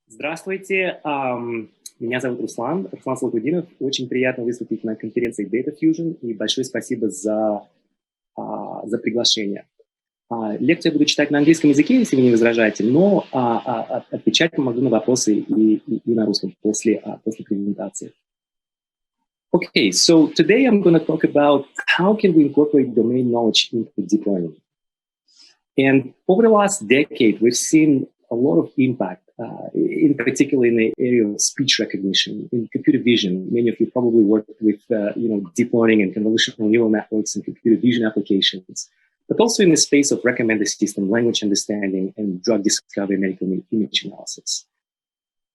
Здравствуйте, меня зовут Руслан Салахутдинов. Очень приятно выступить на конференции Data Fusion и большое спасибо за приглашение. Лекцию я буду читать на английском языке, если вы не возражаете, но отвечать помогу на вопросы и на русском после презентации. Okay, so today I'm going to talk about how can we incorporate domain knowledge into deep learning. And over the last decade, we've seen a lot of impact, in particular in the area of speech recognition, in computer vision. Many of you probably worked with, deep learning and convolutional neural networks and computer vision applications, but also in the space of recommender system, language understanding, and drug discovery, medical image analysis.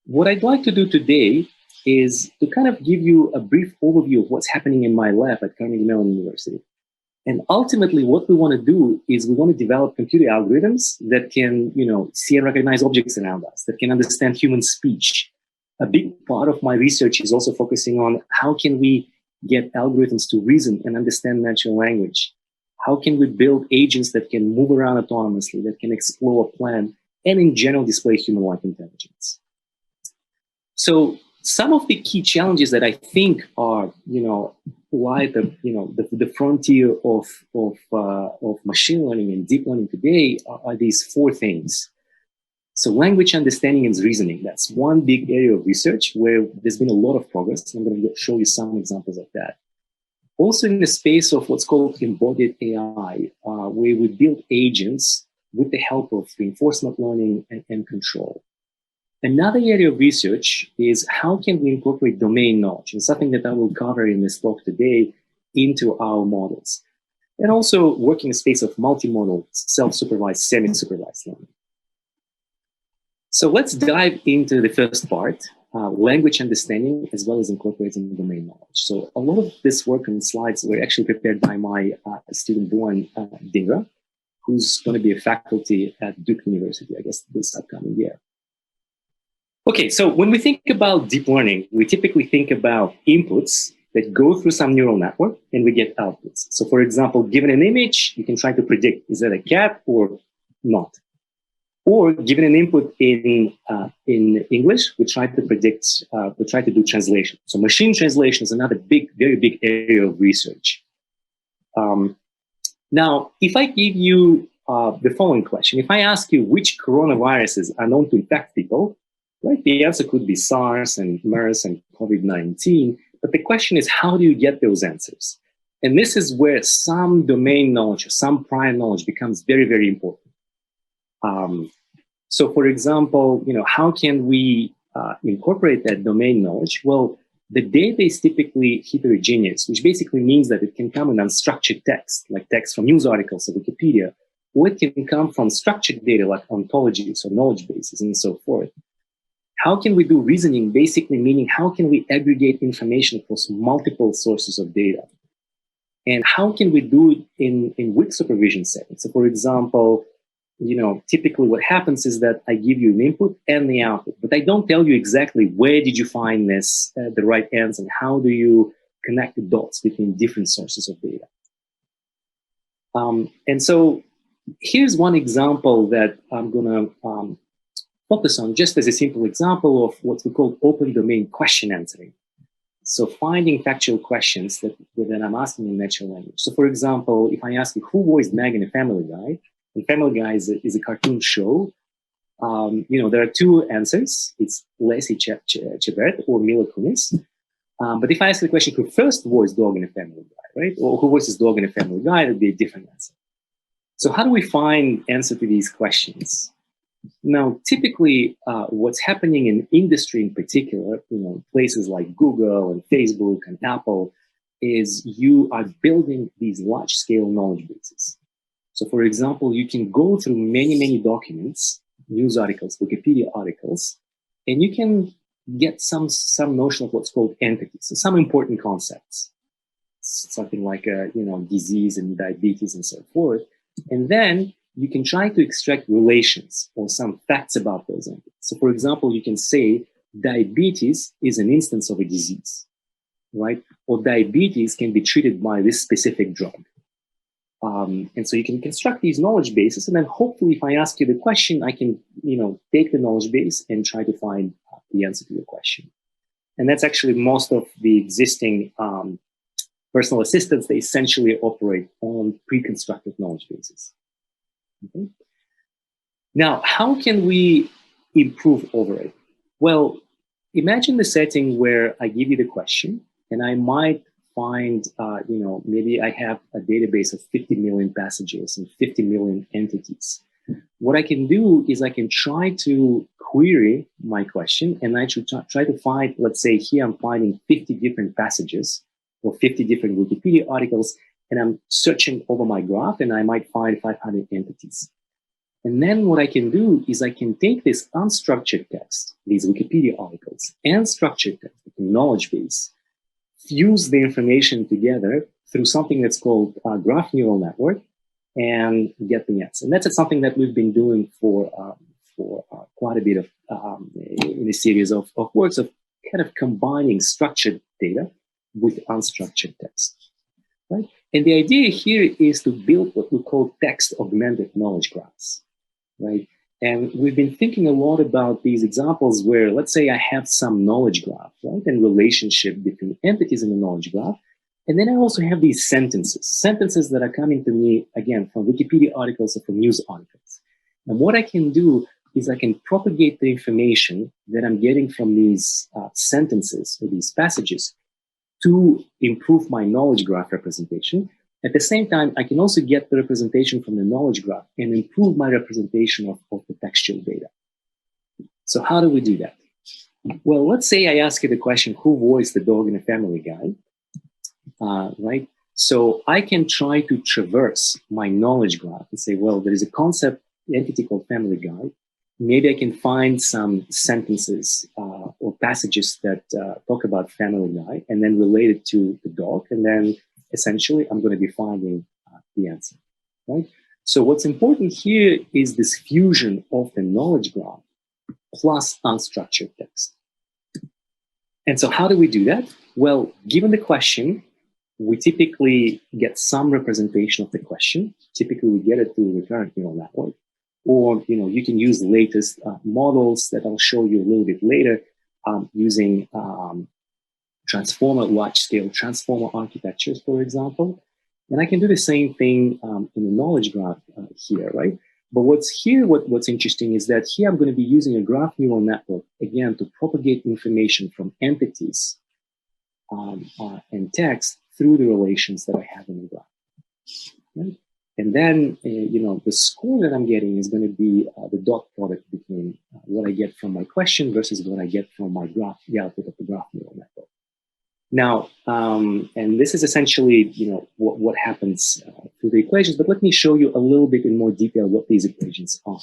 What I'd like to do today is to kind of give you a brief overview of what's happening in my lab at Carnegie Mellon University. And ultimately, what we want to do is we want to develop computer algorithms that can, see and recognize objects around us, that can understand human speech. A big part of my research is also focusing on how can we get algorithms to reason and understand natural language? How can we build agents that can move around autonomously, that can explore a plan, and in general display human-like intelligence? So some of the key challenges that I think are, lie at the frontier of machine learning and deep learning today are these four things. So language understanding and reasoning, that's one big area of research where there's been a lot of progress. I'm going to show you some examples of that. Also in the space of what's called embodied AI, where we build agents with the help of reinforcement learning and control. Another area of research is how can we incorporate domain knowledge, and something that I will cover in this talk today, into our models. And also working in the space of multimodal, self-supervised, semi-supervised learning. So let's dive into the first part, language understanding, as well as incorporating domain knowledge. So a lot of this work and slides were actually prepared by my student, Born Dingra, who's going to be a faculty at Duke University, I guess, this upcoming year. Okay, so when we think about deep learning, we typically think about inputs that go through some neural network and we get outputs. So for example, given an image, you can try to predict, is that a cat or not? Or given an input in English, we try to predict, we try to do translation. So machine translation is another very big area of research. Now, if I give you the following question, if I ask you which coronaviruses are known to infect people, right, the answer could be SARS and MERS and COVID-19, but the question is, how do you get those answers? And this is where some domain knowledge, or some prior knowledge becomes very important. So for example, how can we incorporate that domain knowledge? Well, the data is typically heterogeneous, which basically means that it can come in unstructured text, like text from news articles or Wikipedia, or it can come from structured data like ontologies or knowledge bases and so forth. How can we do reasoning? Basically meaning how can we aggregate information across multiple sources of data? And how can we do it in with supervision settings? So for example, typically what happens is that I give you an input and the output, but I don't tell you exactly where did you find this, the right answer, and how do you connect the dots between different sources of data. And so here's one example that I'm going to focus on just as a simple example of what we call open domain question answering. So finding factual questions that I'm asking in natural language. So for example, if I ask you who voiced Meg in a Family Guy, and Family Guy is a cartoon show, there are two answers. It's Lacey Chabert or Mila Kunis. But if I ask the question who first voiced Dog in a Family Guy, right? Or who voices Dog in a Family Guy, it would be a different answer. So how do we find answer to these questions? Now, typically, what's happening in industry in particular, places like Google and Facebook and Apple, is you are building these large-scale knowledge bases. So, for example, you can go through many documents, news articles, Wikipedia articles, and you can get some notion of what's called entities, so some important concepts, something like disease and diabetes and so forth, and then you can try to extract relations or some facts about those entities. So for example, you can say diabetes is an instance of a disease, right? Or diabetes can be treated by this specific drug. And so you can construct these knowledge bases, and then hopefully if I ask you the question, I can, take the knowledge base and try to find the answer to your question. And that's actually most of the existing personal assistants. They essentially operate on pre-constructed knowledge bases. Okay. Now, how can we improve over it? Well, imagine the setting where I give you the question, and I might find, maybe I have a database of 50 million passages and 50 million entities. What I can do is I can try to query my question, and I should try to find, let's say here I'm finding 50 different passages or 50 different Wikipedia articles, and I'm searching over my graph, and I might find 500 entities. And then what I can do is I can take this unstructured text, these Wikipedia articles, and structured text, the knowledge base, fuse the information together through something that's called graph neural network, and get the answer. And that's something that we've been doing for quite a bit of in a series of works of kind of combining structured data with unstructured text, right? And the idea here is to build what we call text-augmented knowledge graphs, right? And we've been thinking a lot about these examples where, let's say I have some knowledge graph, right? And relationship between entities in the knowledge graph. And then I also have these sentences that are coming to me, again, from Wikipedia articles or from news articles. And what I can do is I can propagate the information that I'm getting from these sentences or these passages to improve my knowledge graph representation. At the same time, I can also get the representation from the knowledge graph and improve my representation of the textual data. So how do we do that? Well, let's say I ask you the question, who voiced the dog in a Family Guy? Right? So I can try to traverse my knowledge graph and say, well, there is a concept entity called Family Guy. Maybe I can find some sentences or passages that talk about Family Guy and then relate it to the dog. And then essentially I'm going to be finding the answer, right? So what's important here is this fusion of the knowledge graph plus unstructured text. And so how do we do that? Well, given the question, we typically get some representation of the question. Typically, we get it through the recurrent neural network. Or, you can use the latest models that I'll show you a little bit later using large-scale transformer architectures, for example. And I can do the same thing in the knowledge graph here, right? But what's interesting is that here I'm going to be using a graph neural network, again, to propagate information from entities and text through the relations that I have in the graph, right? And then, the score that I'm getting is going to be the dot product between what I get from my question versus what I get from my graph, the output of the graph neural network. Now, and this is essentially, what happens through the equations, but let me show you a little bit in more detail what these equations are.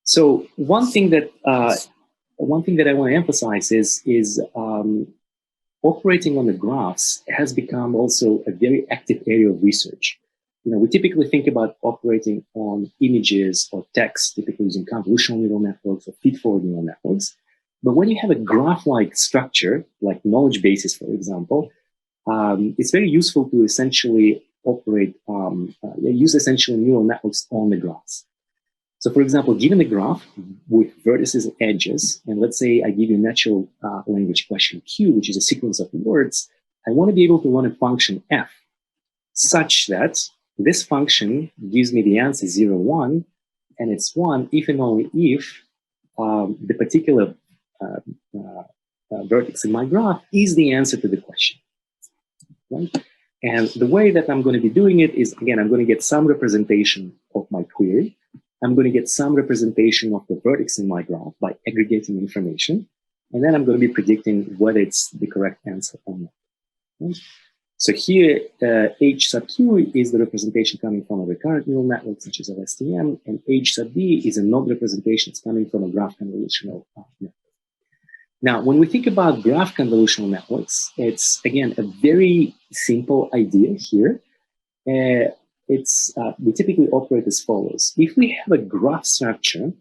So one thing that I want to emphasize is operating on the graphs has become also a very active area of research. We typically think about operating on images or text, typically using convolutional neural networks or feed-forward neural networks. But when you have a graph-like structure, like knowledge bases, for example, it's very useful to essentially use essentially neural networks on the graphs. So, for example, given the graph with vertices and edges, and let's say I give you a natural language question Q, which is a sequence of words, I want to be able to run a function f such that this function gives me the answer 0, 1, and it's 1 if and only if the particular vertex in my graph is the answer to the question, right? And the way that I'm going to be doing it is, again, I'm going to get some representation of my query. I'm going to get some representation of the vertex in my graph by aggregating information. And then I'm going to be predicting whether it's the correct answer or not, right? So here, H sub Q is the representation coming from a recurrent neural network, such as LSTM, and H sub D is a node representation that's coming from a graph convolutional network. Now, when we think about graph convolutional networks, it's, again, a very simple idea here. We typically operate as follows. If we have a graph structure,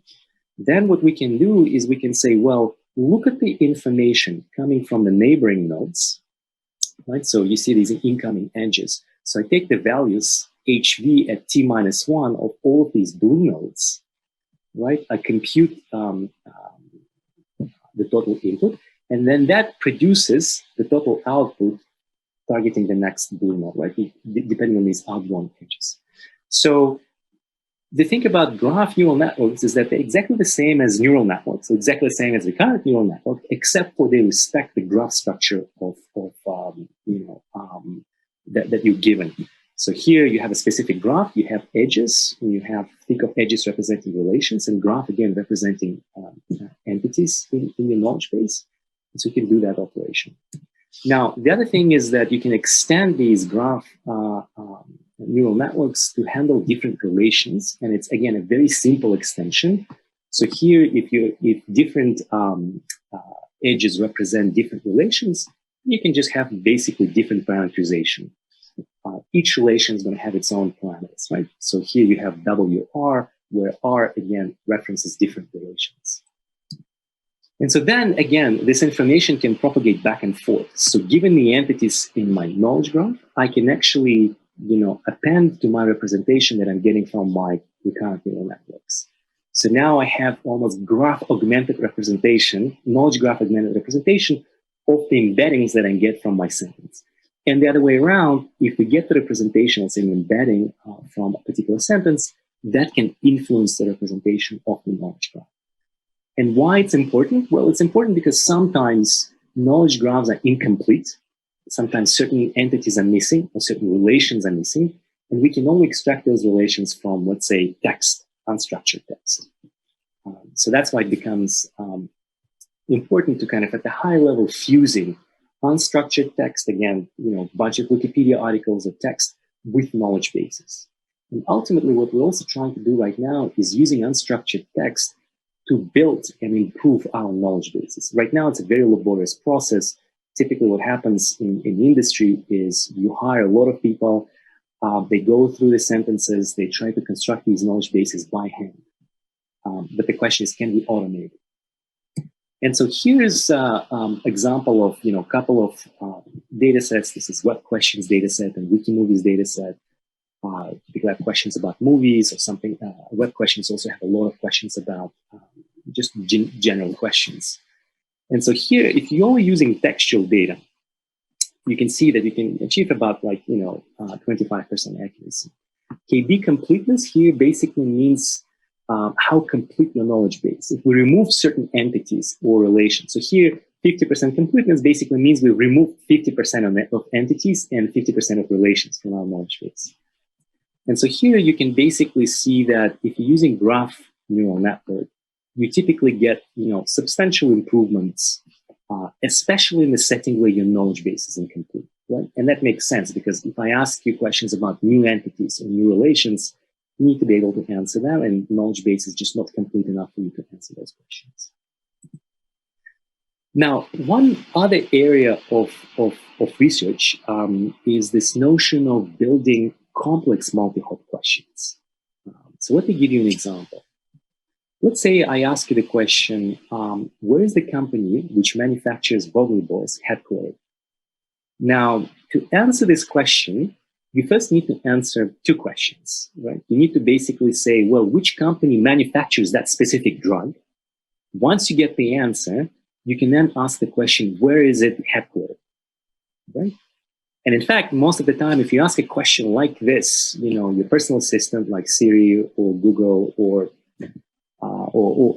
then what we can do is we can say, well, look at the information coming from the neighboring nodes, right? So you see these incoming edges. So I take the values HV at t-1 of all of these blue nodes, right? I compute the total input, and then that produces the total output targeting the next blue node, right? Depending on these outbound edges. So the thing about graph neural networks is that they're exactly the same as neural networks, so exactly the same as recurrent neural network, except for they respect the graph structure that you're given. So here you have a specific graph, you have edges, and you have, think of edges representing relations, and graph again representing entities in your knowledge base. And so you can do that operation. Now, the other thing is that you can extend these graph neural networks to handle different relations, and it's again a very simple extension. So here, if different edges represent different relations, you can just have basically different parameterization. Each relation is going to have its own parameters, right? So here you have WR, where R again references different relations. And so then again, this information can propagate back and forth. So given the entities in my knowledge graph, I can actually append to my representation that I'm getting from my recurrent neural networks. So now I have almost graph augmented representation, knowledge graph augmented representation of the embeddings that I get from my sentence. And the other way around, if we get the representation as an embedding from a particular sentence, that can influence the representation of the knowledge graph. And why it's important? Well, it's important because sometimes knowledge graphs are incomplete. Sometimes certain entities are missing or certain relations are missing, and we can only extract those relations from, let's say, text, unstructured text. So that's why it becomes important to kind of at the high level fusing unstructured text, again, a bunch of Wikipedia articles of text with knowledge bases. And ultimately, what we're also trying to do right now is using unstructured text to build and improve our knowledge bases. Right now, it's a very laborious process. Typically, what happens in the industry is you hire a lot of people, they go through the sentences, they try to construct these knowledge bases by hand. But the question is, can we automate it? And so here's an example of a couple of data sets. This is Web Questions data set and Wikimovies data set. People have questions about movies or something. Web Questions also have a lot of questions about just general questions. And so here, if you're only using textual data, you can see that you can achieve about 25% accuracy. KB completeness here basically means how complete your knowledge base. If we remove certain entities or relations, so here 50% completeness basically means we remove 50% of entities and 50% of relations from our knowledge base. And so here you can basically see that if you're using graph neural network, you typically get substantial improvements, especially in the setting where your knowledge base is incomplete, right? And that makes sense because if I ask you questions about new entities or new relations, you need to be able to answer them, and knowledge base is just not complete enough for you to answer those questions. Now, one other area of research is this notion of building complex multi-hop questions. So let me give you an example. Let's say I ask you the question, where is the company which manufactures volleyballs headquartered? Now, to answer this question, you first need to answer two questions, right? You need to basically say, well, which company manufactures that specific drug? Once you get the answer, you can then ask the question, where is it headquartered, right? And in fact, most of the time, if you ask a question like this, your personal assistant like Siri or Google or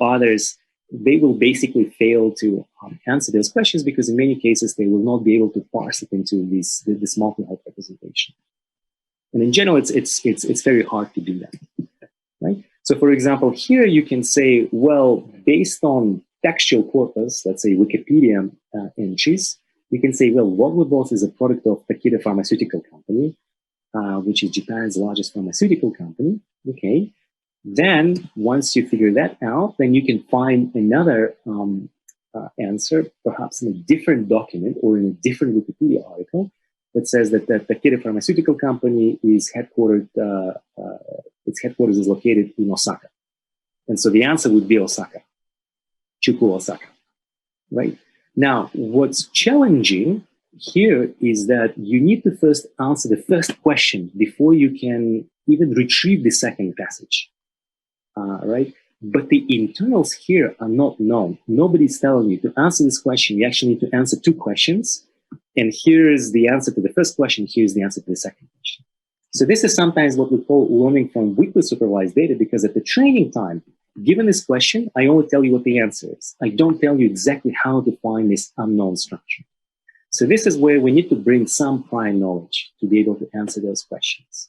others, they will basically fail to answer those questions because in many cases, they will not be able to parse it into this multi-hop representation. And in general, it's very hard to do that, right? So for example, here you can say, well, based on textual corpus, let's say Wikipedia entries, you can say, well, volleyballs is a product of Takeda Pharmaceutical Company, which is Japan's largest pharmaceutical company. Okay. Then once you figure that out, then you can find another answer, perhaps in a different document or in a different Wikipedia article that says that the Takeda Pharmaceutical Company is headquartered, its headquarters is located in Osaka. And so the answer would be Osaka, Chuku, Osaka, right? Now, what's challenging here is that you need to first answer the first question before you can even retrieve the second passage, right? But the internals here are not known. Nobody's telling you to answer this question. You actually need to answer two questions. And here is the answer to the first question. Here's the answer to the second question. So this is sometimes what we call learning from weakly supervised data, because at the training time, given this question, I only tell you what the answer is. I don't tell you exactly how to find this unknown structure. So this is where we need to bring some prior knowledge to be able to answer those questions.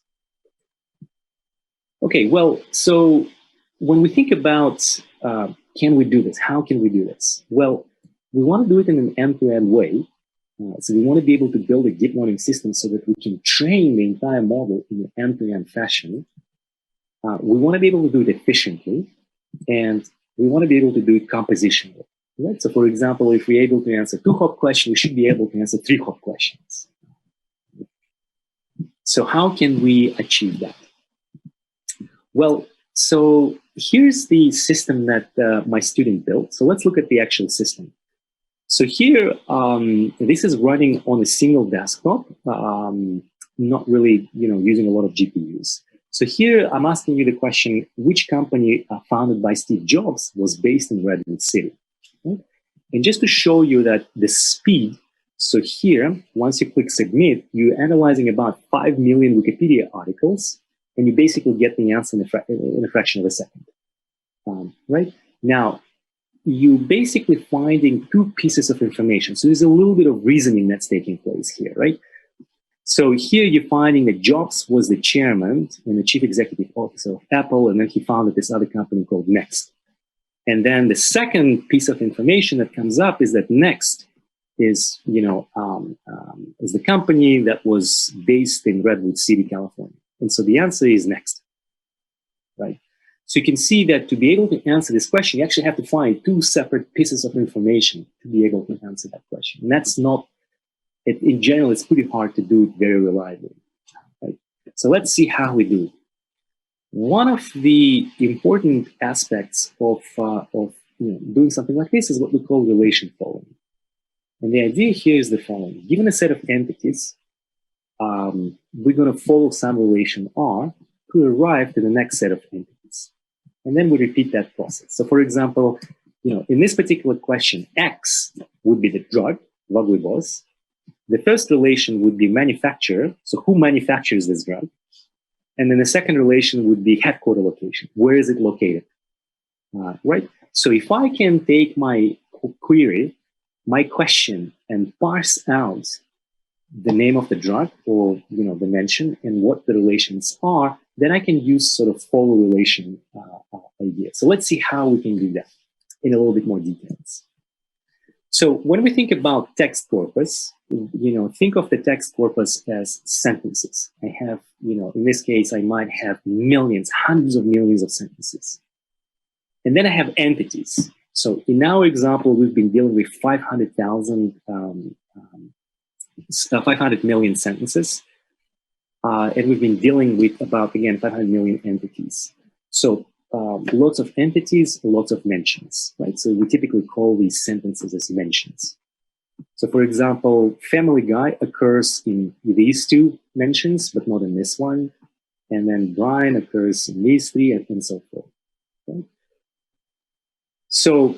Okay, well, so when we think about can we do this? How can we do this? Well, we want to do it in an end-to-end way. So we want to be able to build a deep learning system so that we can train the entire model in an end-to-end fashion. We want to be able to do it efficiently, and we want to be able to do it compositionally. Right? So for example, if we're able to answer 2-hop questions, we should be able to answer 3-hop questions. So how can we achieve that? Well, so here's the system that my student built. So let's look at the actual system. So here, this is running on a single desktop, not really, using a lot of GPUs. So here I'm asking you the question, which company founded by Steve Jobs was based in Redwood City? Right? And just to show you that the speed, so here, once you click submit, you're analyzing about 5 million Wikipedia articles, and you basically get the answer in a fraction of a second, right? Now, you're basically finding two pieces of information. So there's a little bit of reasoning that's taking place here, right? So here you're finding that Jobs was the chairman and the chief executive officer of Apple, and then he founded this other company called Next. And then the second piece of information that comes up is that Next is, is the company that was based in Redwood City, California. And so the answer is Next, right? So you can see that to be able to answer this question, you actually have to find two separate pieces of information to be able to answer that question. And that's not, in general, it's pretty hard to do it very reliably, right? So let's see how we do it. One of the important aspects of doing something like this is what we call relation following. And the idea here is the following. Given a set of entities, we're going to follow some relation R to arrive to the next set of entities. And then we repeat that process. So for example, in this particular question, X would be the drug, Vagwibos. The first relation would be manufacturer. So who manufactures this drug? And then the second relation would be headquarter location. Where is it located? Right? So if I can take my query, my question, and parse out the name of the drug or, the mention and what the relations are, then I can use sort of follow relation idea. So let's see how we can do that in a little bit more details. So when we think about text corpus, think of the text corpus as sentences. I have, in this case, I might have millions, hundreds of millions of sentences. And then I have entities. So in our example, we've been dealing with 500 million sentences. And we've been dealing with about, again, 500 million entities. So lots of entities, lots of mentions, right? So we typically call these sentences as mentions. So for example, Family Guy occurs in these two mentions, but not in this one. And then Brian occurs in these three, and so forth. Okay? So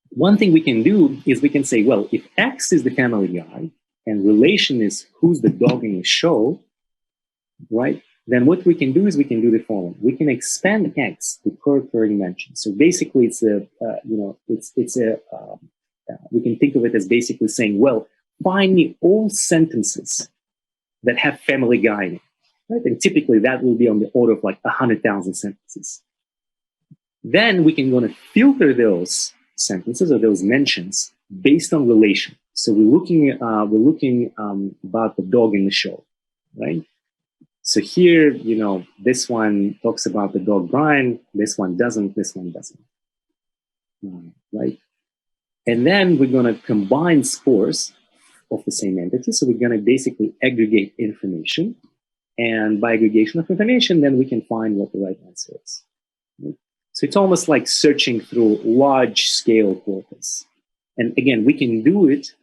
one thing we can do is we can say, well, if X is the Family Guy and relation is who's the dog in the show, right? Then what we can do is we can do the following. We can expand X to co-occurring mentions. So basically, it's we can think of it as basically saying, well, find me all sentences that have Family Guy in it, right? And typically that will be on the order of like 100,000 sentences. Then we can go and filter those sentences or those mentions based on relation. So we're looking about the dog in the show, right? So here, this one talks about the dog Brian, this one doesn't, this one doesn't, right? And then we're going to combine scores of the same entity. So we're going to basically aggregate information. And by aggregation of information, then we can find what the right answer is. Right? So it's almost like searching through large-scale corpus. And again, we can do it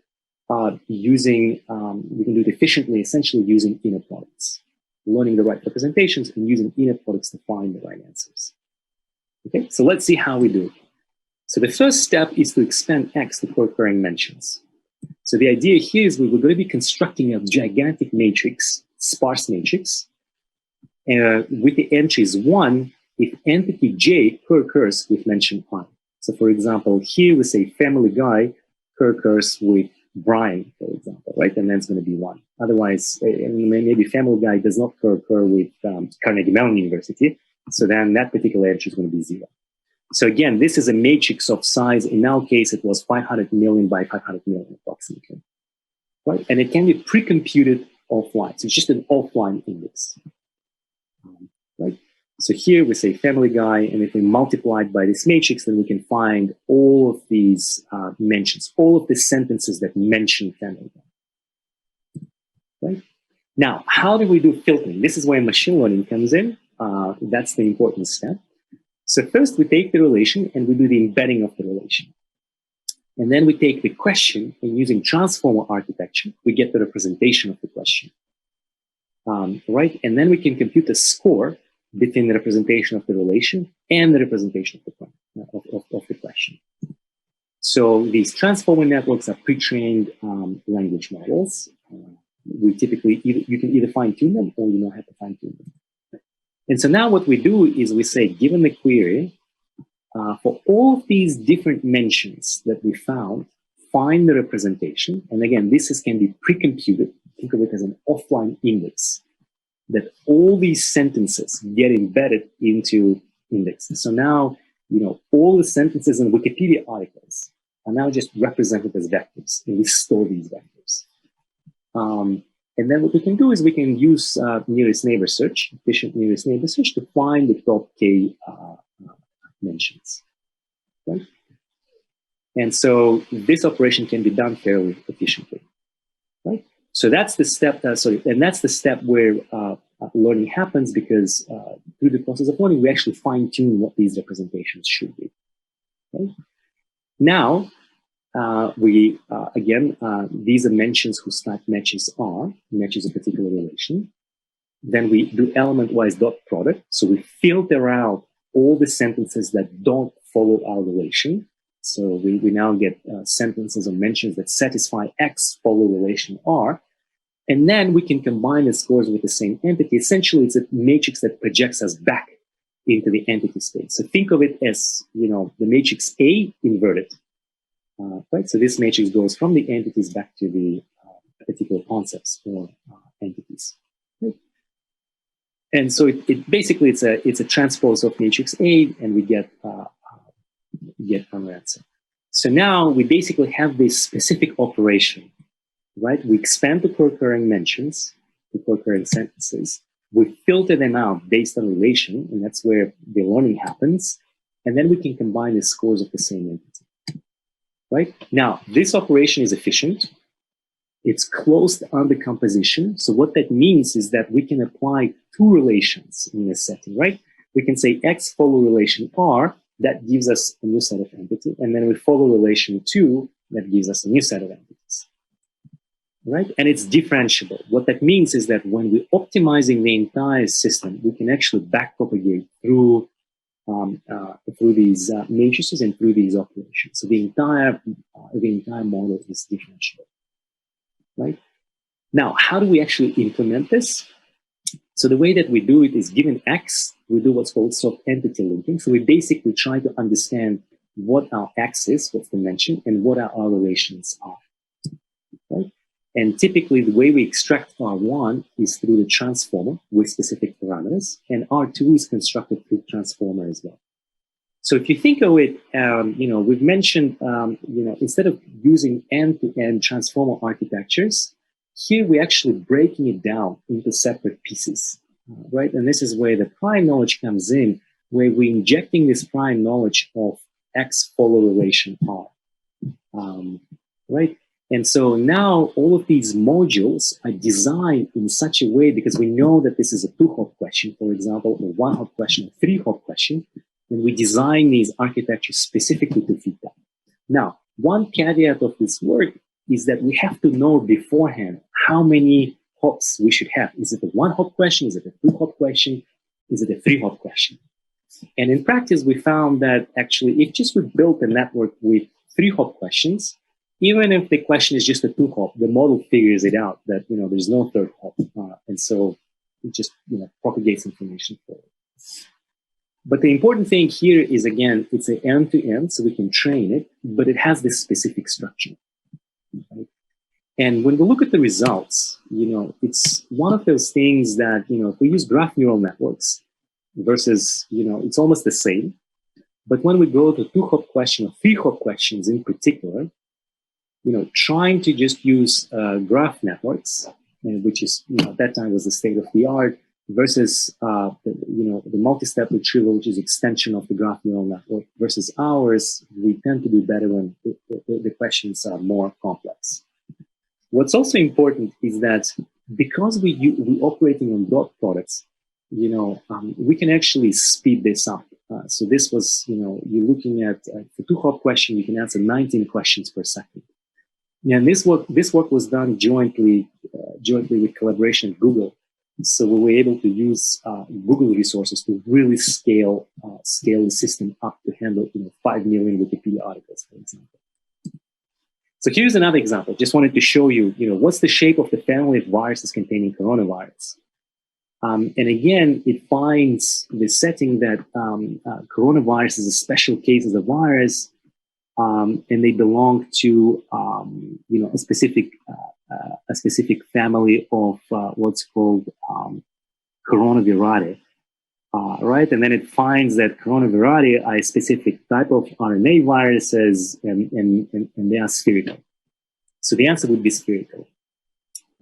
we can do it efficiently, essentially using inner products, learning the right representations and using inner products to find the right answers. Okay, so let's see how we do it. So the first step is to expand X to co-occurring mentions. So the idea here is we're going to be constructing a gigantic matrix, sparse matrix, with the entries 1 if entity J co-occurs with mention I. So for example, here we say family guy co-occurs with Brian, for example, right? And that's going to be 1. Otherwise, maybe family guy does not co-occur with Carnegie Mellon University. So then that particular entry is going to be 0. So again, this is a matrix of size. In our case, it was 500 million by 500 million approximately, right? And it can be pre-computed offline. So it's just an offline index, right? So here we say family guy, and if we multiply it by this matrix, then we can find all of these mentions, all of the sentences that mention family guy, right? Now, how do we do filtering? This is where machine learning comes in. That's the important step. So first we take the relation and we do the embedding of the relation. And then we take the question and using transformer architecture, we get the representation of the question, right? And then we can compute a score between the representation of the relation and the representation of the question. So these transformer networks are pre-trained language models. We typically, you can either fine-tune them or you know how to fine-tune them. And so now what we do is we say, given the query, for all of these different mentions that we found, find the representation. And again, can be pre-computed. Think of it as an offline index, that all these sentences get embedded into indexes. So now, all the sentences in Wikipedia articles are now just represented as vectors, and we store these vectors. And then what we can do is we can use nearest neighbor search, efficient nearest neighbor search, to find the top K mentions, right? And so this operation can be done fairly efficiently, right? So that's the step, and that's the step where learning happens, because through the process of learning, we actually fine-tune what these representations should be, right? Now, these are mentions whose type matches a particular relation. Then we do element-wise dot product. So we filter out all the sentences that don't follow our relation. So we now get sentences or mentions that satisfy X follow relation R. And then we can combine the scores with the same entity. Essentially, it's a matrix that projects us back into the entity space. So think of it as, the matrix A inverted. Right, so this matrix goes from the entities back to the particular concepts or entities. Right? And so it's a transpose of matrix A, and we get our answer. So now we basically have this specific operation, right? We expand the co-occurring mentions, the co-occurring sentences. We filter them out based on relation, and that's where the learning happens. And then we can combine the scores of the same entity. Right? Now, this operation is efficient. It's closed under composition. So what that means is that we can apply two relations in this setting, right? We can say X follow relation R, that gives us a new set of entities. And then we follow relation 2, that gives us a new set of entities, right? And it's differentiable. What that means is that when we're optimizing the entire system, we can actually backpropagate through these matrices and through these operations. So the entire model is differentiable, right? Now, how do we actually implement this? So the way that we do it is, given X, we do what's called soft entity linking. So we basically try to understand what our X is, what's the mention, and what our relations are, right? And typically, the way we extract R1 is through the transformer with specific parameters, and R2 is constructed through transformer as well. So if you think of it, we've mentioned, instead of using end-to-end transformer architectures, here we're actually breaking it down into separate pieces, right? And this is where the prime knowledge comes in, where we're injecting this prime knowledge of X follow relation R, right? And so now all of these modules are designed in such a way, because we know that this is a 2-hop question, for example, or 1-hop question, or 3-hop question, and we design these architectures specifically to fit that. Now, one caveat of this work is that we have to know beforehand how many hops we should have. Is it a 1-hop question? Is it a 2-hop question? Is it a 3-hop question? And in practice, we found that actually, if just we built a network with 3-hop questions, even if the question is just a 2-hop, the model figures it out that, there's no 3rd hop. And so it just, propagates information forward. But the important thing here is, again, it's an end-to-end, so we can train it, but it has this specific structure. Right? And when we look at the results, it's one of those things that, if we use graph neural networks versus, it's almost the same. But when we go to 2-hop question or 3-hop questions in particular, trying to just use graph networks, which is, at that time was the state of the art, versus the multi-step retrieval, which is extension of the graph neural network, versus ours, we tend to do better when the questions are more complex. What's also important is that because we're operating on dot products, we can actually speed this up. So this was, you're looking at the 2-hop question, you can answer 19 questions per second. And this work was done jointly with collaboration with Google. So we were able to use Google resources to really scale the system up to handle 5 million Wikipedia articles, for example. So here's another example. Just wanted to show you, what's the shape of the family of viruses containing coronavirus. And again, it finds the setting that coronavirus is a special case of the virus, and they belong to a specific family of what's called coronaviride, right? And then it finds that coronaviride are a specific type of RNA viruses, and they are spherical. So the answer would be spherical.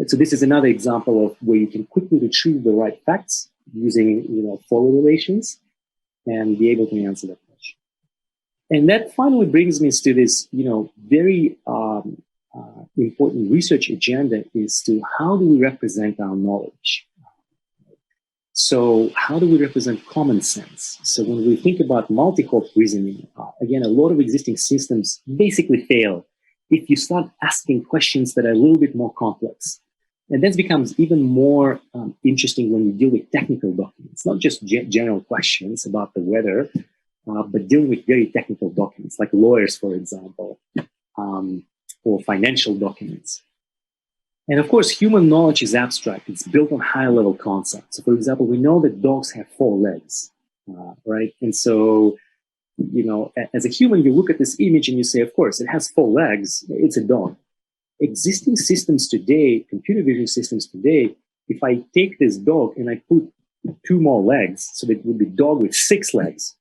So this is another example of where you can quickly retrieve the right facts using follow relations and be able to answer that question. And that finally brings me to this very important research agenda is to how do we represent our knowledge? So how do we represent common sense? So when we think about multi-hop reasoning, again, a lot of existing systems basically fail if you start asking questions that are a little bit more complex. And that becomes even more interesting when you deal with technical documents, not just general questions about the weather, but dealing with very technical documents, like lawyers, for example, or financial documents. And of course, human knowledge is abstract. It's built on high-level concepts. So for example, we know that dogs have 4 legs, right? And so, as a human, you look at this image and you say, of course, it has 4 legs. It's a dog. Existing systems today, computer vision systems today, if I take this dog and I put 2 more legs, so that it would be dog with 6 legs,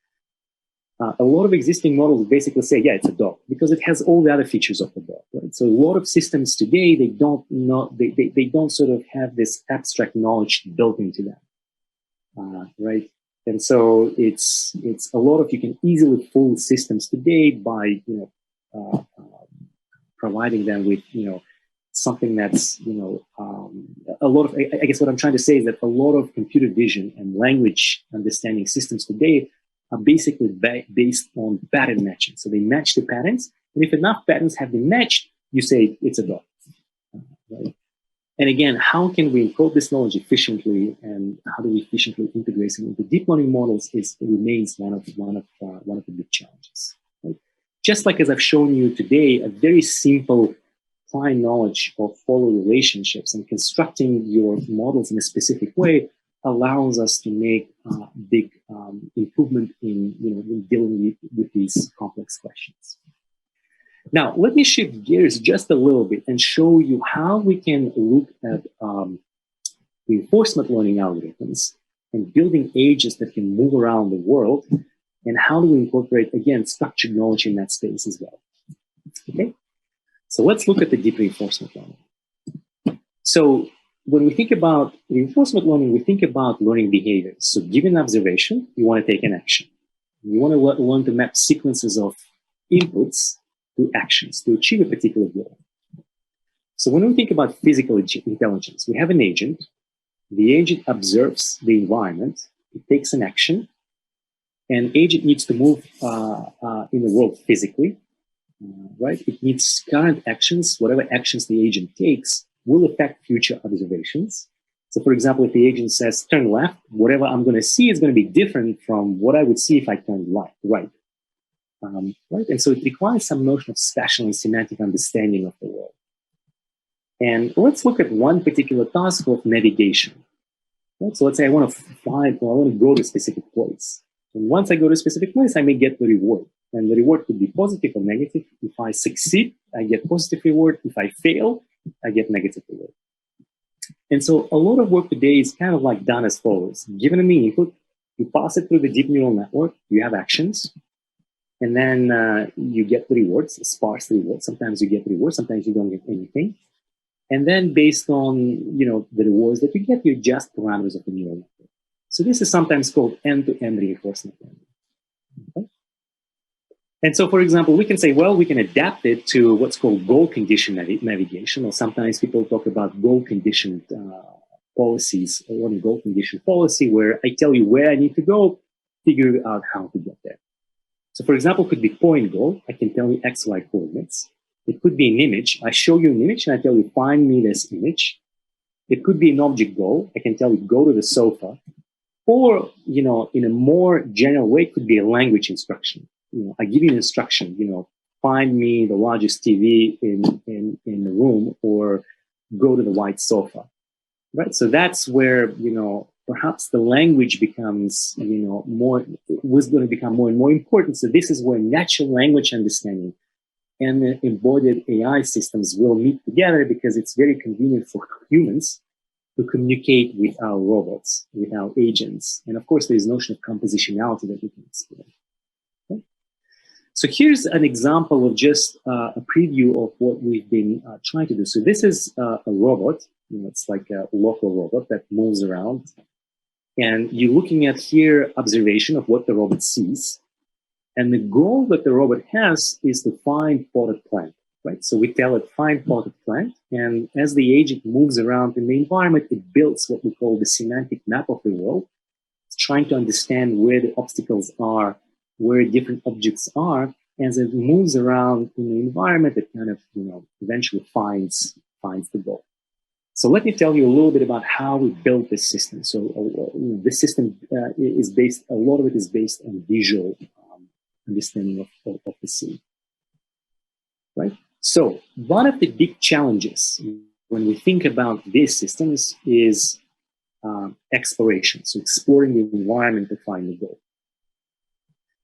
a lot of existing models basically say, yeah, it's a dog, because it has all the other features of a dog. Right? So a lot of systems today, they don't sort of have this abstract knowledge built into them, right? And so it's a lot of, you can easily fool systems today by providing them with something that's a lot of, I guess what I'm trying to say is that a lot of computer vision and language understanding systems today are basically based on pattern matching. So they match the patterns, and if enough patterns have been matched, you say it's a dog. Right? And again, how can we encode this knowledge efficiently, and how do we efficiently integrate it into deep learning models? Remains one of the big challenges. Right? Just like as I've shown you today, a very simple applying knowledge of follow relationships and constructing your models in a specific way allows us to make big improvement in dealing with these complex questions. Now, let me shift gears just a little bit and show you how we can look at reinforcement learning algorithms and building agents that can move around the world, and how do we incorporate, again, structured knowledge in that space as well. Okay, so let's look at the deep reinforcement learning. So when we think about reinforcement learning, we think about learning behaviors. So given an observation, you want to take an action. You want to learn to map sequences of inputs to actions to achieve a particular goal. So when we think about physical intelligence, we have an agent. The agent observes the environment. It takes an action. And agent needs to move in the world physically. right? It needs current actions. Whatever actions the agent takes will affect future observations. So for example, if the agent says turn left, whatever I'm going to see is going to be different from what I would see if I turned right. Right? And so it requires some notion of spatial and semantic understanding of the world. And let's look at one particular task of navigation. Right? So let's say I want to go to a specific place. And once I go to a specific place, I may get the reward. And the reward could be positive or negative. If I succeed, I get positive reward. If I fail, I get negative reward. And so a lot of work today is kind of like done as follows. Given an input, you pass it through the deep neural network, you have actions, and then you get the rewards, sparse rewards. Sometimes you get rewards, sometimes you don't get anything. And then based on the rewards that you get, you adjust parameters of the neural network. So this is sometimes called end-to-end reinforcement learning. Okay? And so, for example, we can say, well, we can adapt it to what's called goal-conditioned navigation, or sometimes people talk about goal-conditioned policies, or a goal-conditioned policy where I tell you where I need to go, figure out how to get there. So, for example, it could be point goal. I can tell you X, Y coordinates. It could be an image. I show you an image and I tell you, find me this image. It could be an object goal. I can tell you, go to the sofa. Or, in a more general way, it could be a language instruction. I give you an instruction, find me the largest TV in the room, or go to the white sofa, right? So that's where, perhaps the language becomes, was going to become more and more important. So this is where natural language understanding and the embodied AI systems will meet together, because it's very convenient for humans to communicate with our robots, with our agents. And of course, there's notion of compositionality that we can explore. So here's an example of just a preview of what we've been trying to do. So this is a robot. It's like a local robot that moves around. And you're looking at here observation of what the robot sees. And the goal that the robot has is to find potted plant, right? So we tell it, find potted plant. And as the agent moves around in the environment, it builds what we call the semantic map of the world. It's trying to understand where the obstacles are, where different objects are. As it moves around in the environment, it kind of, eventually finds the goal. So let me tell you a little bit about how we built this system. So this system is based, a lot of it is based on visual understanding of the scene, right? So one of the big challenges when we think about these systems is exploration. So exploring the environment to find the goal.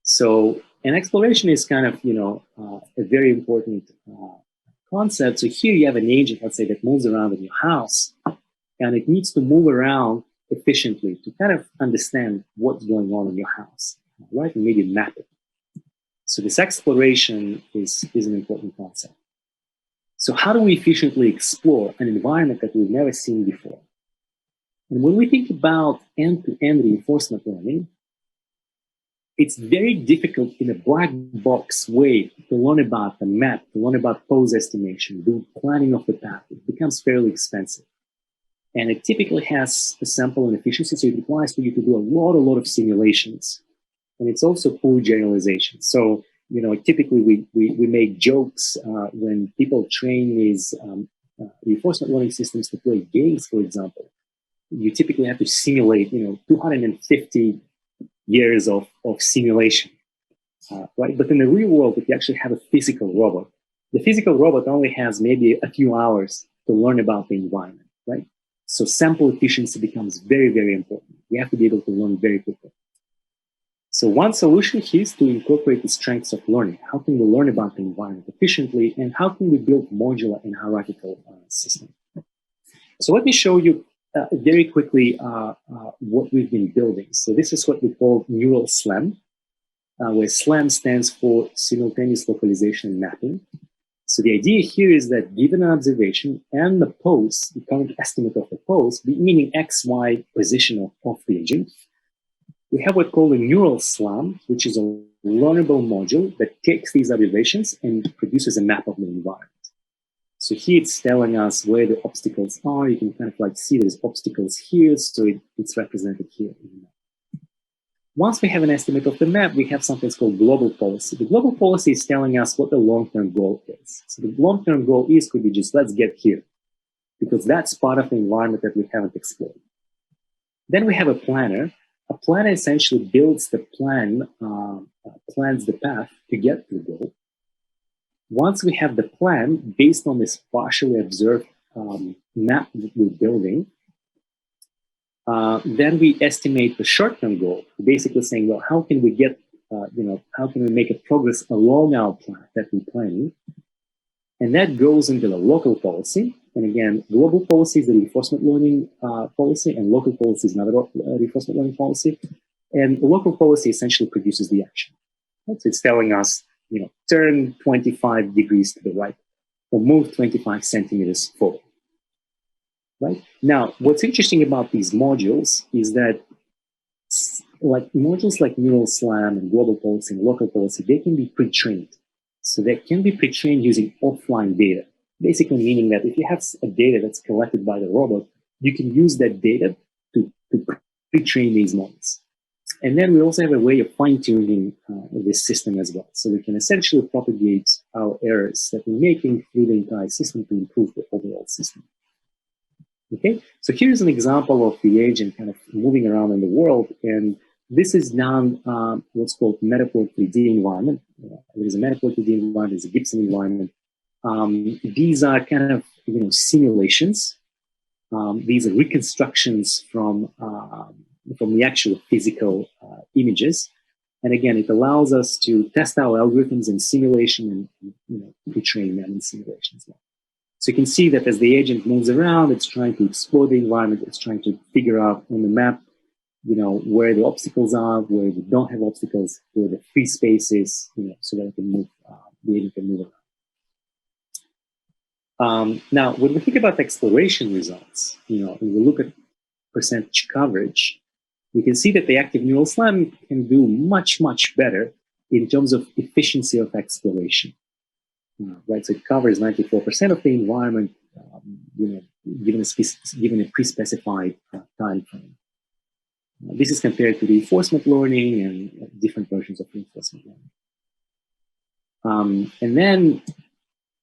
So an exploration is kind of, a very important concept. So here you have an agent, let's say, that moves around in your house, and it needs to move around efficiently to kind of understand what's going on in your house, right? And maybe map it. So this exploration is an important concept. So how do we efficiently explore an environment that we've never seen before? And when we think about end-to-end reinforcement learning, it's very difficult in a black box way to learn about the map, to learn about pose estimation, do planning of the path. It becomes fairly expensive. And it typically has a sample inefficiency, so it requires for you to do a lot of simulations. And it's also poor generalization. So, typically we make jokes when people train these reinforcement learning systems to play games, for example. You typically have to simulate, 250 years of simulation, right? But in the real world, if you actually have a physical robot, the physical robot only has maybe a few hours to learn about the environment, right? So sample efficiency becomes very, very important. We have to be able to learn very quickly. So one solution here is to incorporate the strengths of learning. How can we learn about the environment efficiently, and how can we build modular and hierarchical system? So let me show you very quickly what we've been building. So this is what we call neural SLAM, where SLAM stands for simultaneous localization and mapping. So the idea here is that given an observation and the pose, the current estimate of the pose, meaning X, Y position of the agent, we have what's called a neural SLAM, which is a learnable module that takes these observations and produces a map of the environment. So here it's telling us where the obstacles are. You can kind of see there's obstacles here, so it's represented here. Once we have an estimate of the map, we have something that's called global policy. The global policy is telling us what the long-term goal is. So the long-term goal could be just, let's get here, because that's part of the environment that we haven't explored. Then we have a planner. A planner essentially builds the plan, plans the path to get to the goal. Once we have the plan, based on this partially observed map that we're building, then we estimate the short-term goal, basically saying, well, how can we get, how can we make a progress along our plan that we're planning? And that goes into the local policy. And again, global policy is the reinforcement learning policy, and local policy is another reinforcement learning policy. And local policy essentially produces the action. Right? So it's telling us, turn 25 degrees to the right, or move 25 centimeters forward. Right? Now, what's interesting about these modules is that modules like Neural SLAM and global policy and local policy, they can be pre-trained. So they can be pre-trained using offline data, basically meaning that if you have a data that's collected by the robot, you can use that data to pre-train these models. And then we also have a way of fine-tuning this system as well. So we can essentially propagate our errors that we're making through the entire system to improve the overall system. Okay, so here's an example of the agent kind of moving around in the world, and this is done what's called Metaport 3D environment. There is a Metaport 3D environment, there's a Gibson environment. These are kind of simulations. These are reconstructions from the actual physical images, and again, it allows us to test our algorithms in simulation and retrain them in simulation as well. So you can see that as the agent moves around, it's trying to explore the environment. It's trying to figure out on the map, where the obstacles are, where we don't have obstacles, where the free space is, so that it can move, the agent can move around. Now, when we think about exploration results, when we look at percentage coverage, we can see that the active neural SLAM can do much, much better in terms of efficiency of exploration. Right, so it covers 94% of the environment, given a pre-specified time frame. This is compared to reinforcement learning and different versions of reinforcement learning. And then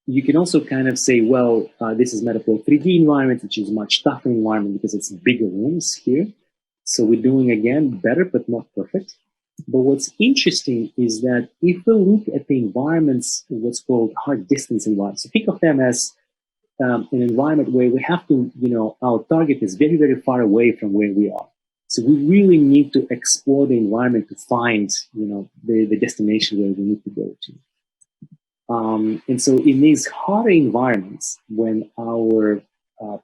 you can also kind of say, well, this is Metaport 3D environment, which is a much tougher environment because it's bigger rooms here. So we're doing, again, better, but not perfect. But what's interesting is that if we look at the environments, what's called hard distance environments, so think of them as an environment where we have to, our target is very, very far away from where we are. So we really need to explore the environment to find, the destination where we need to go to. And so in these harder environments, when our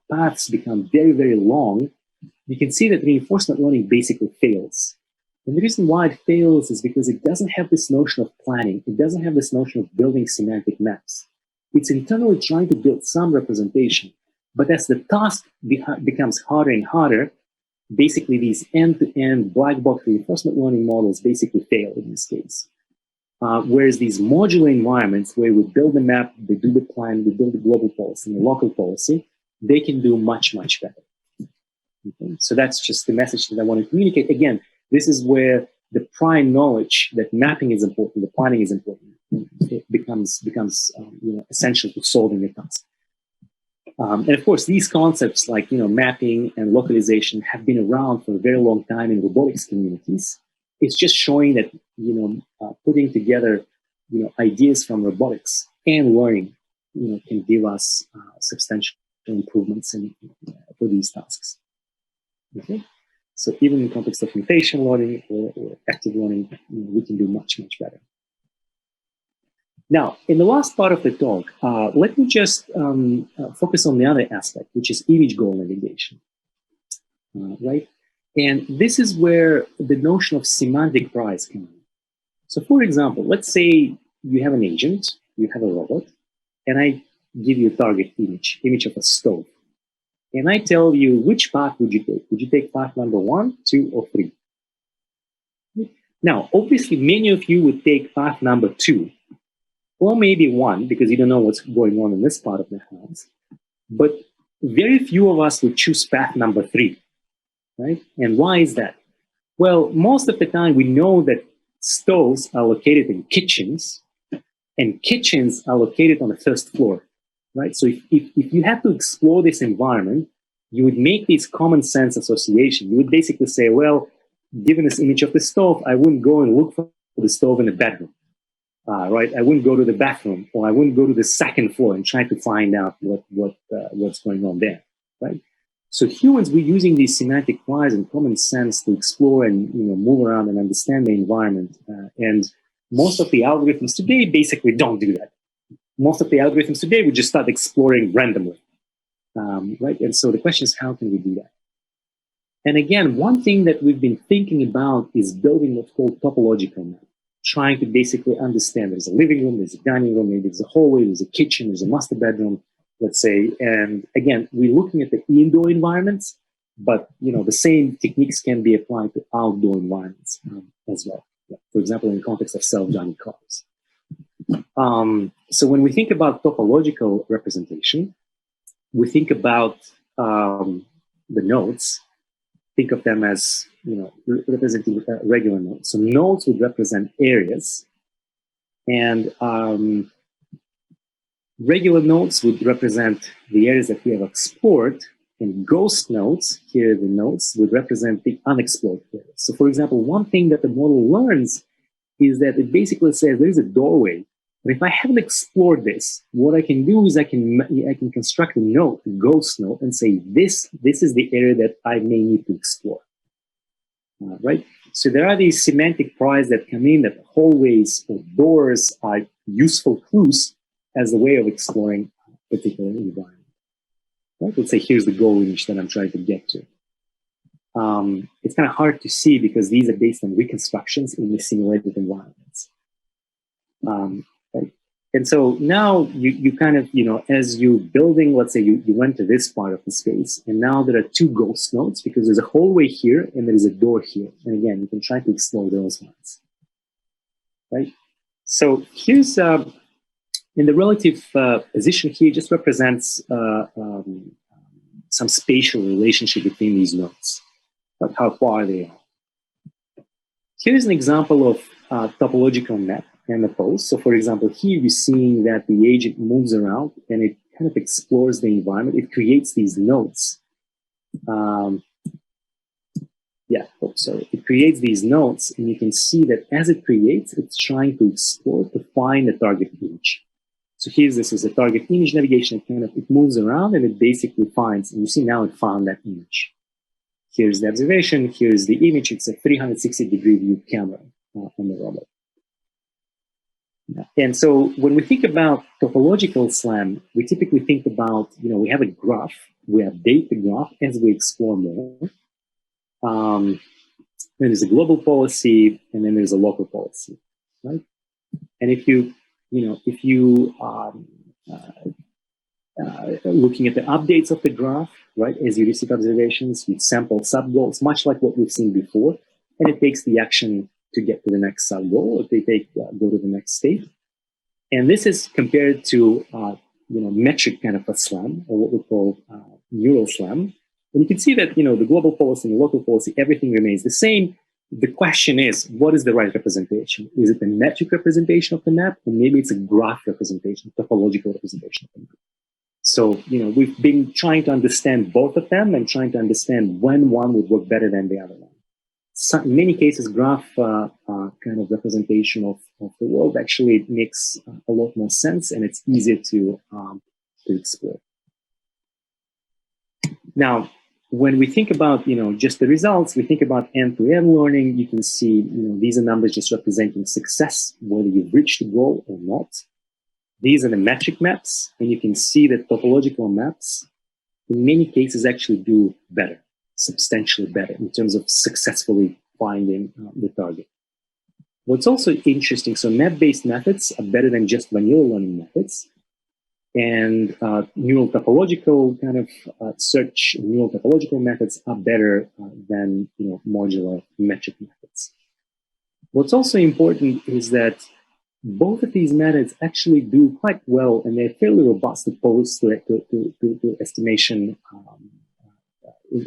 paths become very, very long, you can see that reinforcement learning basically fails. And the reason why it fails is because it doesn't have this notion of planning. It doesn't have this notion of building semantic maps. It's internally trying to build some representation. But as the task becomes harder and harder, basically these end-to-end black box reinforcement learning models basically fail in this case. Whereas these modular environments where we build the map, we do the plan, we build the global policy and the local policy, they can do much, much better. Okay? So that's just the message that I want to communicate. Again, this is where the prime knowledge that mapping is important, the planning is important. It becomes essential to solving the task. And of course, these concepts like mapping and localization have been around for a very long time in robotics communities. It's just showing that putting together ideas from robotics and learning can give us substantial improvements for these tasks. Okay. So even in the context of mutation learning or active learning, we can do much, much better. Now, in the last part of the talk, let me just focus on the other aspect, which is image goal navigation, right? And this is where the notion of semantic price comes in. So for example, let's say you have an agent, you have a robot, and I give you a target image of a stove. And I tell you, which path would you take? Would you take path number 1, 2, or 3? Now, obviously, many of you would take path number 2, or maybe 1, because you don't know what's going on in this part of the house. But very few of us would choose path number 3, right? And why is that? Well, most of the time we know that stoves are located in kitchens, and kitchens are located on the first floor, right? So if you have to explore this environment, you would make this common sense association. You would basically say, well, given this image of the stove, I wouldn't go and look for the stove in the bedroom, right? I wouldn't go to the bathroom, or I wouldn't go to the second floor and try to find out what's going on there, right? So humans, we're using these semantic wires and common sense to explore and move around and understand the environment. And most of the algorithms today basically don't do that. Most of the algorithms today would just start exploring randomly, right? And so the question is, how can we do that? And again, one thing that we've been thinking about is building what's called topological map, trying to basically understand there's a living room, there's a dining room, maybe there's a hallway, there's a kitchen, there's a master bedroom, let's say. And again, we're looking at the indoor environments, but the same techniques can be applied to outdoor environments as well. For example, in the context of self-driving cars. So when we think about topological representation, we think about the nodes. Think of them as representing regular nodes. So nodes would represent areas, and regular nodes would represent the areas that we have explored, and ghost nodes, here the nodes, would represent the unexplored areas. So for example, one thing that the model learns is that it basically says there is a doorway, but if I haven't explored this, what I can do is I can construct a node, a ghost node, and say this is the area that I may need to explore, right? So there are these semantic priors that come in, that hallways or doors are useful clues as a way of exploring a particular environment. Right? Let's say here's the goal image that I'm trying to get to. It's kind of hard to see because these are based on reconstructions in the simulated environments. Right? And so now you kind of, as you building, let's say you went to this part of the space, and now there are two ghost nodes because there's a hallway here and there is a door here. And again, you can try to explore those ones. Right? So here's... in the relative position here just represents some spatial relationship between these nodes, like how far they are. Here's an example of topological map and a pose. So for example, here you're seeing that the agent moves around and it kind of explores the environment. It creates these nodes. It creates these nodes, and you can see that as it creates, it's trying to explore to find a target image. So this is a target image navigation. It moves around and it basically finds, and you see now it found that image. Here's the observation, here's the image. It's a 360-degree view camera on the robot. And so when we think about topological SLAM, we typically think about, we have a graph, we update the graph as we explore more. Then there's a global policy, and then there's a local policy, right? And if you looking at the updates of the graph, right, as you receive observations, you sample sub-goals, much like what we've seen before, and it takes the action to get to the next sub-goal, or they go to the next state. And this is compared to, metric kind of a SLAM, or what we call neural SLAM. And you can see that, the global policy and the local policy, everything remains the same. The question is, what is the right representation? Is it a metric representation of the map, or maybe it's a graph representation, topological representation of the map? So, we've been trying to understand both of them and trying to understand when one would work better than the other one. So in many cases, graph kind of representation of the world actually makes a lot more sense, and it's easier to explore. Now, when we think about, just the results, we think about end-to-end learning. You can see, these are numbers just representing success, whether you've reached the goal or not. These are the metric maps, and you can see that topological maps, in many cases, actually do better, substantially better, in terms of successfully finding the target. What's also interesting, so map-based methods are better than just vanilla learning methods. And neural topological kind of search, neural topological methods are better than modular metric methods. What's also important is that both of these methods actually do quite well, and they're fairly robust to pose to estimation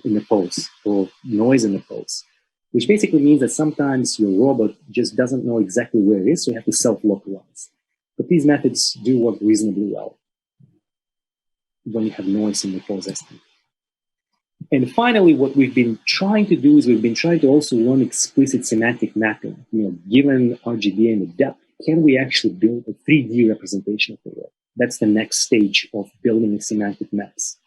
in the pose, or noise in the pose. which basically means that sometimes your robot just doesn't know exactly where it is, so you have to self-localize. But these methods do work reasonably well when you have noise in the processing. And finally, what we've been trying to do is we've been trying to also learn explicit semantic mapping. Given RGB and the depth, can we actually build a 3D representation of the world? That's the next stage of building semantic maps,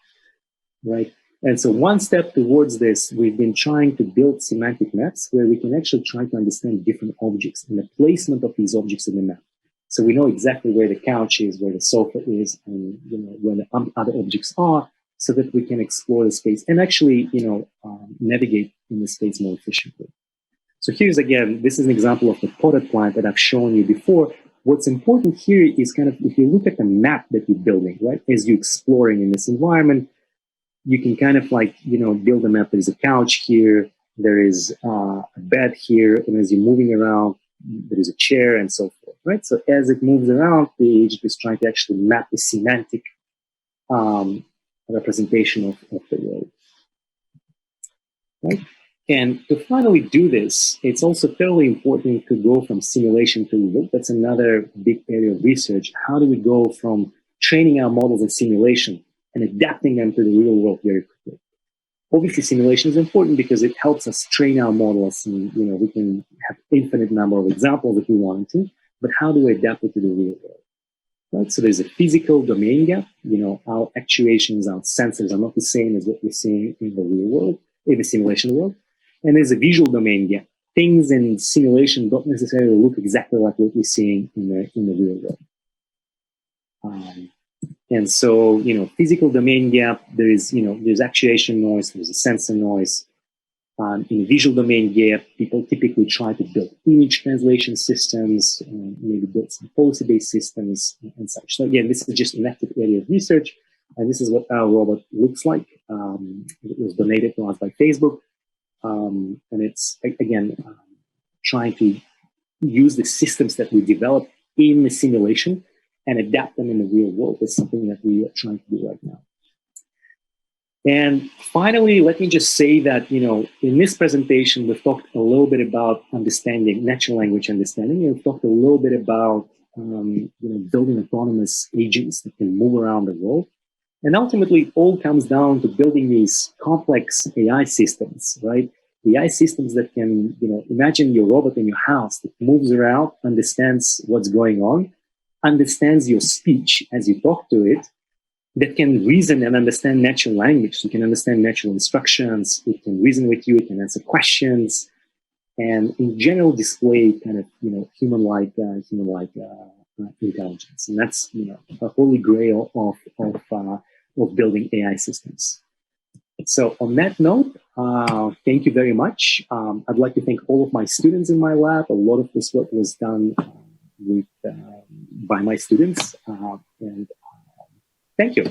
right? And so one step towards this, we've been trying to build semantic maps where we can actually try to understand different objects and the placement of these objects in the map. So we know exactly where the couch is, where the sofa is, and where the other objects are, so that we can explore the space and actually, navigate in the space more efficiently. So here's again, this is an example of the potted plant that I've shown you before. What's important here is kind of, if you look at the map that you're building, right, as you're exploring in this environment, you can kind of build a map. There's a couch here, there is a bed here, and as you're moving around, there is a chair and so forth, right? So as it moves around, the agent is trying to actually map the semantic representation of the world, right? And to finally do this, it's also fairly important to go from simulation to real. That's another big area of research. How do we go from training our models in simulation and adapting them to the real world very quickly? Obviously, simulation is important because it helps us train our models, and we can have infinite number of examples if we want to. But how do we adapt it to the real world? Right? So there's a physical domain gap. Our actuations, our sensors are not the same as what we're seeing in the real world, in the simulation world. And there's a visual domain gap. Things in simulation don't necessarily look exactly like what we're seeing in the real world. And so, physical domain gap, there's actuation noise, there's a sensor noise. In a visual domain gap, people typically try to build image translation systems, maybe build some policy-based systems and such. So again, this is just an active area of research, and this is what our robot looks like. It was donated to us by Facebook, and it's, again, trying to use the systems that we develop in the simulation and adapt them in the real world. Is something that we are trying to do right now. And finally, let me just say that, in this presentation, we've talked a little bit about understanding, natural language understanding. We've talked a little bit about, building autonomous agents that can move around the world. And ultimately, it all comes down to building these complex AI systems, right? AI systems that can, imagine your robot in your house that moves around, understands what's going on, understands your speech as you talk to it, that can reason and understand natural language. So it can understand natural instructions, it can reason with you, it can answer questions, and in general display kind of, human-like intelligence. And that's, a holy grail of building AI systems. So on that note, thank you very much. I'd like to thank all of my students in my lab. A lot of this work was done by my students, and thank you.